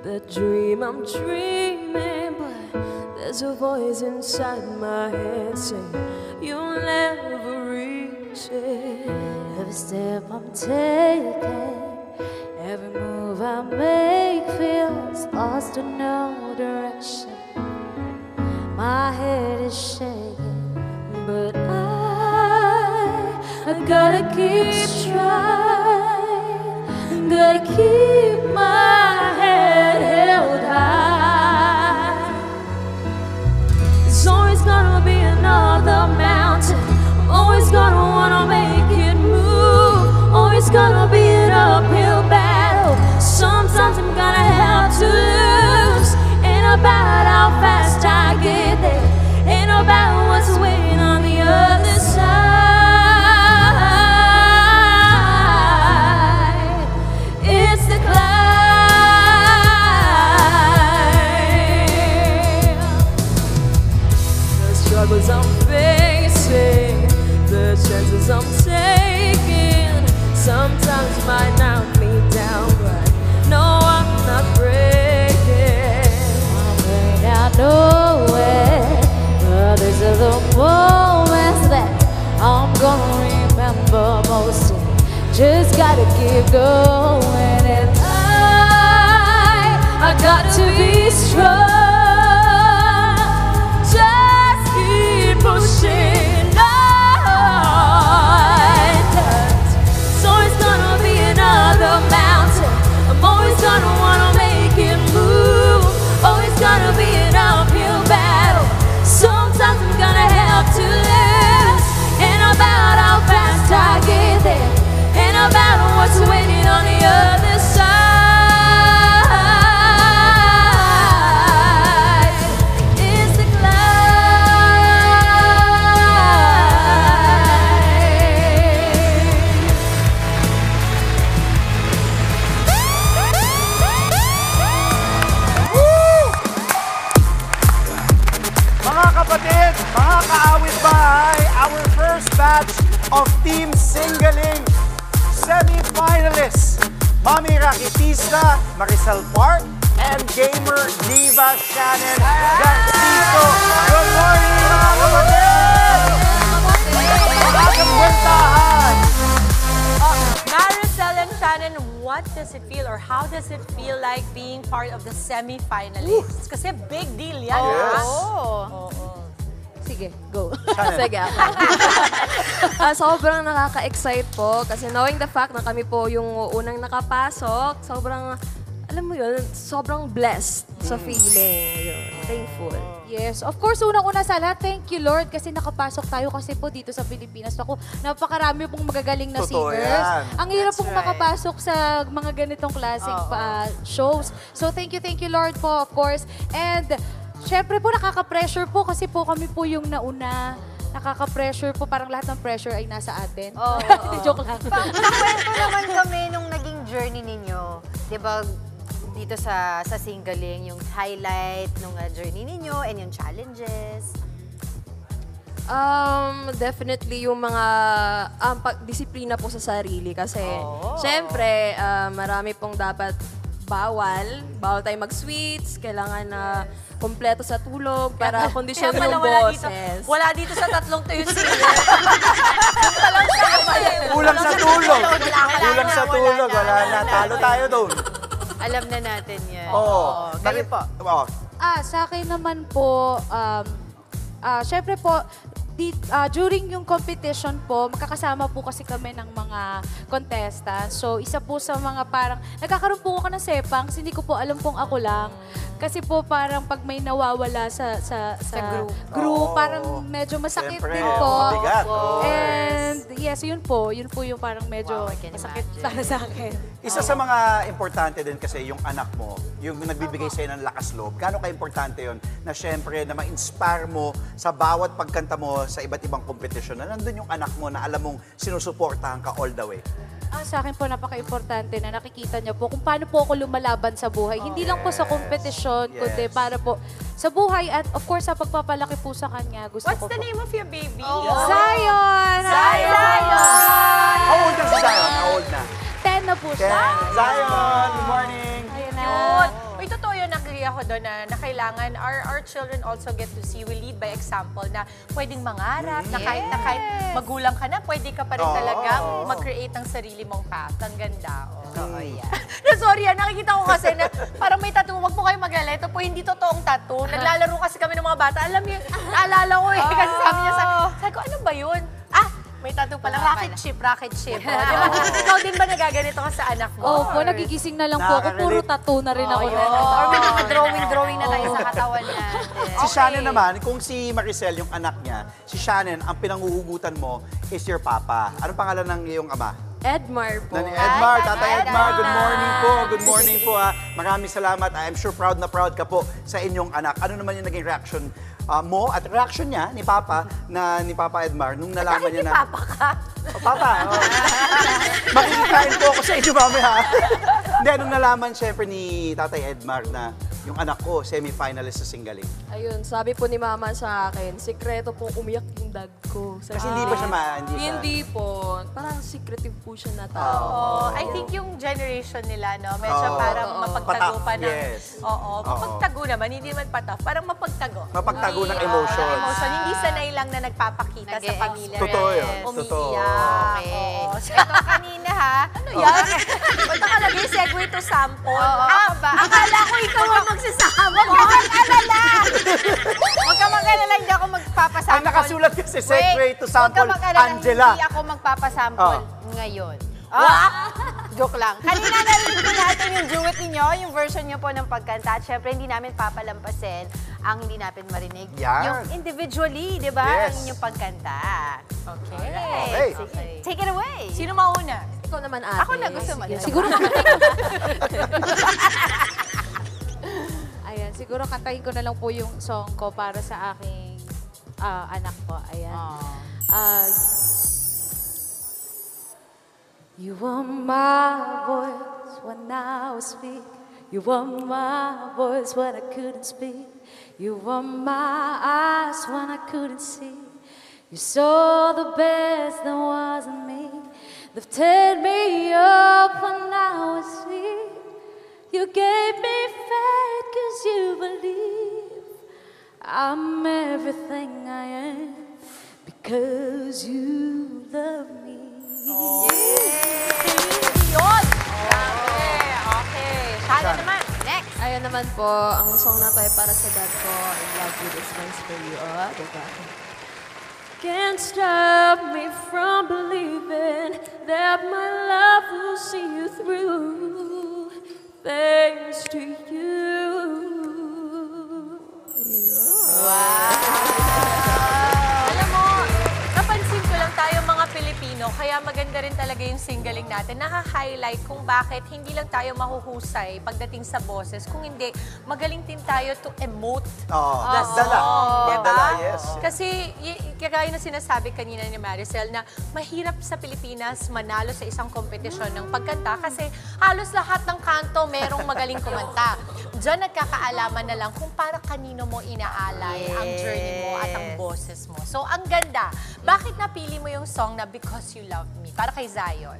the dream I'm dreaming, but there's a voice inside my head saying you'll never reach it. Every step I'm taking, every move I make feels lost in no direction. My head is shaking, but I gotta keep trying, gotta keep my head held high. There's always gonna be another mountain, I'm always gonna wanna make it move, always gonna be an uphill battle. Sometimes I'm gonna have to lose. Ain't about how fast I get there, ain't about what's waiting on the other side. It's the climb. The struggles I'm facing, the chances I'm taking, sometimes might knock me down, but no, I'm not breaking. I'm breaking out nowhere, but these are the moments that I'm gonna remember most. Just gotta keep going, and I got to be strong. Just keep pushing on, 'cause it's always gonna be another mountain. I'm always gonna wanna make it move, always gonna be an uphill battle. Sometimes I'm gonna have to lose. Ain't about how fast I get there, ain't about what's waiting on the other side. It's the Mga kapatid, mga kaawit bahay, our first batch of Team Singaling semi-finalists, Mami Rakitista, Marisol Park, and gamer diva Shannon Garciso. Good morning, mga kapatid! Bagong kwentahan! Marisol and Shannon, what does it feel or how does it feel like being part of the semi-finalists? Kasi big deal yan. Yes. Sige, go. Shannon. Sige ako. Sobrang nakaka-excite po kasi knowing the fact na kami po yung unang nakapasok, sobrang, alam mo yun, sobrang blessed sa feeling. Yun, thankful. Yes, of course, unang-una sa lahat, thank you Lord kasi nakapasok tayo kasi po dito sa Pilipinas. Ako, napakarami pong magagaling na Totoo singers. yan. Ang hirap That's pong right. makapasok sa mga ganitong klaseng shows. So thank you Lord po, of course. And syempre po, nakaka-pressure po kasi po kami po yung nauna. Nakaka-pressure po, parang lahat ng pressure ay nasa atin. Joke lang. Pakwento naman kami nung naging journey ninyo. Di ba, dito sa Singaling, yung highlight nung journey ninyo and yung challenges. Definitely yung mga disiplina po sa sarili kasi syempre marami pong dapat bawal tayo mag-sweets, kailangan na kompleto sa tulog para kondisyon Kaya pala yung boses. wala dito sa tatlong to yung singer. Kulang sa tulog. Kulang sa tulog. Wala na. Talo tayo doon. Alam na natin yan. Oo. Kayo po. Oo. Sa akin naman po, syempre po, during yung competition po, magkakasama po kasi kami ng mga contestants. So, isa po sa mga parang, nagkakaroon po ako ng sepangs, hindi ko po alam kung ako lang. Kasi po parang pag may nawawala sa group, Oo. parang medyo masakit Siyempre, din po. mabigat. And yes, yun po yung parang medyo masakit para sa akin. Isa sa mga importante din kasi yung anak mo, yung nagbibigay sa'yo ng lakas loob. Gaano ka-importante yun na syempre na ma-inspire mo sa bawat pagkanta mo sa iba't ibang kompetisyon na nandun yung anak mo na alam mong sinusuportahan ka all the way? Sa akin po, napaka-importante na nakikita niyo po kung paano po ako lumalaban sa buhay. Hindi lang po sa kompetisyon, kundi para po sa buhay at of course sa pagpapalaki po sa kanya. Gusto What's ko the po. name of your baby? Zion! Zion! How old na si Zion? How old na? 10 na po siya. Zion, good morning! Ayan na. Uy, totoo yun, agree ako doon na kailangan our children also get to see, we lead by example na pwedeng mangarap, na kahit magulang ka na, pwede ka pa rin talaga mag-create ng sarili mong path. Ang ganda. No, sorry, nakikita ko kasi na parang may tattoo. Wag po kayo mag-alala. Ito po, hindi totoong tattoo. Naglalaro kasi kami ng mga bata. Alam niyo, naalala ko eh. Kasi sabi niya sabi ko, ano ba yun? May tattoo pala. Rocket ship. Diba? Ikaw din ba nagaganito ka sa anak mo? Opo, nagigising na lang po ako. Puro tattoo na rin ako. Or may mga drawing na tayo sa katawan natin. Si Shannon naman, kung si Maricel, yung anak niya, si Shannon, ang pinanguhugutan mo is your papa. Anong pangalan ng iyong ama? Edmar po. Nani Edmar, Tatay Edmar, good morning po. Good morning po ha. Maraming salamat. I'm sure proud na proud ka po sa inyong anak. Ano naman yung naging reaction mo at reaction niya ni Papa Edmar nung nalaman niya na... Papa ka? Papa, makikikain po ako sa inyo mamaya. Hindi, nung nalaman syempre ni Tatay Edmar na yung anak ko, semi-finalist sa Singaling. Ayun, sabi po ni Mama sa akin, sikreto po umiyak yung dad ko. Kasi hindi pa siya Hindi po. Parang secretive po siya na tao. I think yung generation nila, no, medyo parang mapagtago pa ng... Yes. Mapagtago naman, hindi naman pataf. Parang mapagtago. Mapagtago ng emotions. Hindi sanay lang na nagpapakita sa pamilya. Totoo yun. Umiiyak. Okay. Ito kanina ha. Ano yan? Ba't nakalagay segue to sample? Akala ko ikaw ang magsasama. Huwag kang alala! Huwag kang mag-alala, hindi ako magpapasample. Ang nakasulat kasi segue to sample, Huwag kang mag-alala, Angela. hindi ako magpapasample ngayon. Joke lang. Kanina narinig ko natin yung duet ninyo, yung version nyo po ng pagkanta. At syempre, hindi namin papalampasin ang hindi natin marinig. Yan. Yung individually, di ba? Yes. Ang inyong pagkanta. Okay. Take it away. Sino mauna? Ikaw naman, ate. Ako na gusto mo. Siguro Ayan, siguro kantahin ko na lang po yung song ko para sa aking anak ko. Ayan. You were my voice when I was weak. You were my voice when I couldn't speak. You were my eyes when I couldn't see. You saw the best that was in me. Lifted me up when I was weak. You gave me faith 'cause you believe I'm everything I am because you love me. Yun! Okay. Sana naman. Next. Ayun naman po, ang song na to ay para sa dad ko. I love you, this one's for you. Diba? Can't stop me from believing that my love will see you through. Thanks to you. Alam mo, napansin ko lang tayo mga Pilipino, kaya maganda rin talaga yung singling natin. Naka-highlight kung bakit hindi lang tayo mahuhusay pagdating sa boses. Kung hindi, magaling din tayo to emote the song. Diba? Dala, yes. Kasi, kagaya na sinasabi kanina ni Maricel na mahirap sa Pilipinas manalo sa isang kompetisyon ng pagkanta kasi halos lahat ng kanto merong magaling kumanta. Diyan nagkakaalaman na lang kung para kanino mo inaalay ang journey mo at ang boses mo. So, ang ganda. Bakit napili mo yung song na Because You Love Me? Para kay Zion.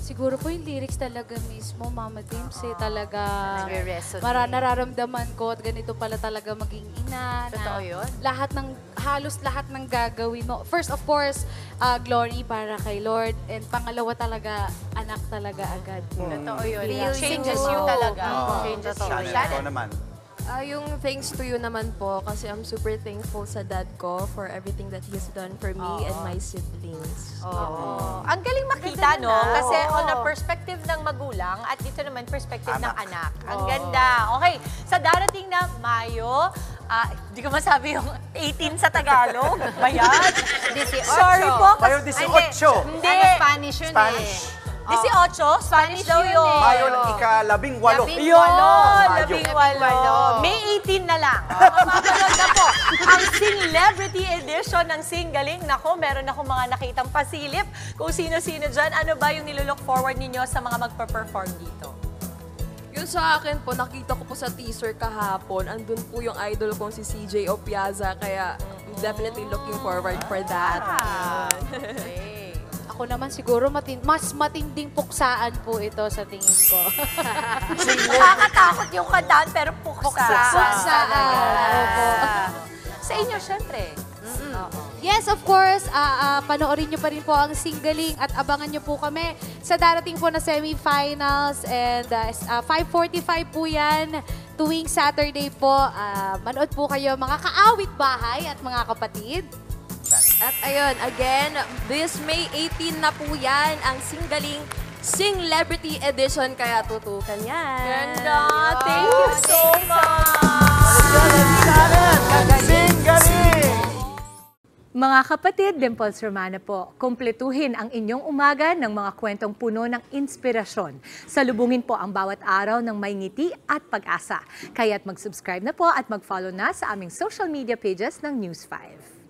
Siguro po yung lyrics talaga mismo, Mama Dims, talaga Nagre-resonate. nararamdaman ko at ganito pala talaga maging ina. Totoo yun? Halos lahat ng gagawin mo. First, of course, glory para kay Lord. And pangalawa talaga, anak talaga agad. Totoo yun. Feels Changes mo. you talaga. Oo. Changes you. Shannon, ikaw naman. Yung thanks to you naman po kasi I'm super thankful sa dad ko for everything that he's done for me and my siblings. Ang galing makita, no? Kasi on a perspective ng magulang at dito naman perspective ng anak. Ang ganda. Okay, sa darating na Mayo, hindi ko masabi yung 18 sa Tagalog. Bayan? 18. Sorry po. Mayo 18. Hindi. Spanish yun Spanish. 18? Spanish daw yun. Mayo ika-18. Yun! Mayo. 18. May 18 na lang. Mapapanood na po ang Celebrity Edition ng Singaling. Nako, meron akong mga nakitang pasilip. Kung sino-sino dyan, ano ba yung nilulook forward ninyo sa mga magpa-perform dito? Yun sa akin po, nakita ko po sa teaser kahapon, andun po yung idol kong si CJ Opiaza, kaya I'm definitely looking forward for that. Ako naman siguro mas matinding puksaan po ito sa tingin ko. Nakakatakot yung kantaan, pero puksaan. Puksaan. Sa inyo, syempre. Yes, of course. Panoorin nyo pa rin po ang Singaling at abangan nyo po kami sa darating po na semifinals. And 5:45 po yan tuwing Saturday po. Manood po kayo mga kaawit bahay at mga kapatid. At ayun, again, this May 18 na po yan, ang Singaling Celebrity Edition, kaya tutukan yan. Ganda! Thank you so much! Singaling! Mga kapatid, Dimples Romana po, kumpletuhin ang inyong umaga ng mga kwentong puno ng inspirasyon. Salubungin po ang bawat araw ng may ngiti at pag-asa. Kaya't mag-subscribe na po at mag-follow na sa aming social media pages ng News 5.